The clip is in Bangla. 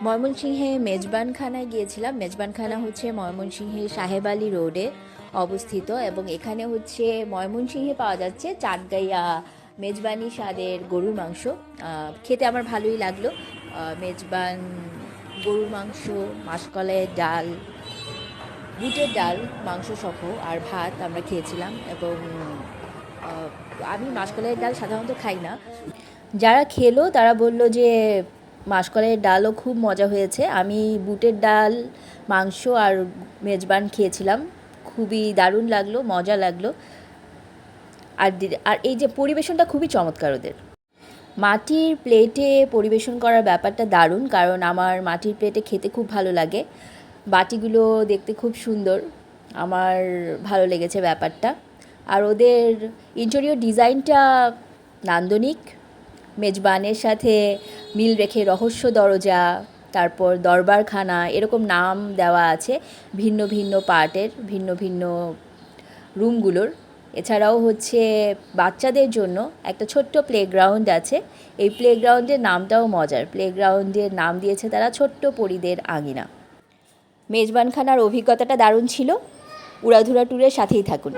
ময়মনসিংহে মেজবানখানায় গিয়েছিলাম। মেজবানখানা হচ্ছে ময়মনসিংহে সাহেব আলী রোডে অবস্থিত এবং এখানে হচ্ছে ময়মনসিংহে পাওয়া যাচ্ছে চাটগাইয়া মেজবানি স্বাদের গরুর মাংস। খেতে আমার ভালোই লাগলো। মেজবান গরুর মাংস, মাসকলাইয়ের ডাল, বুটের ডাল, মাংস সহ আর ভাত আমরা খেয়েছিলাম এবং আমি মাসকলাইয়ের ডাল সাধারণত খাই না। যারা খেলো তারা বলল যে মাসকলাইয়ের ডালও খুব মজা হয়েছে। আমি বুটের ডাল, মাংস আর মেজবান খেয়েছিলাম, খুবই দারুণ লাগলো, মজা লাগলো। আর আর এই যে পরিবেশনটা খুবই চমৎকার ওদের। মাটির প্লেটে পরিবেশন করার ব্যাপারটা দারুণ, কারণ আমার মাটির প্লেটে খেতে খুব ভালো লাগে। বাটিগুলো দেখতে খুব সুন্দর, আমার ভালো লেগেছে ব্যাপারটা। আর ওদের ইন্টেরিয়র ডিজাইনটা নান্দনিক। মেজবানের সাথে মিল রেখে রহস্য দরজা, তারপর দরবারখানা এরকম নাম দেওয়া আছে ভিন্ন ভিন্ন পার্টের, ভিন্ন ভিন্ন রুমগুলোর। এছাড়াও হচ্ছে বাচ্চাদের জন্য একটা ছোট্ট প্লেগ্রাউন্ড আছে। এই প্লেগ্রাউন্ডের নামটাও মজার, প্লেগ্রাউন্ডের নাম দিয়েছে তারা ছোট্ট পরীদের আঙিনা। মেজবানখানার অভিজ্ঞতাটা দারুণ ছিল। উড়াধুরা ট্যুরের সাথেই থাকুন।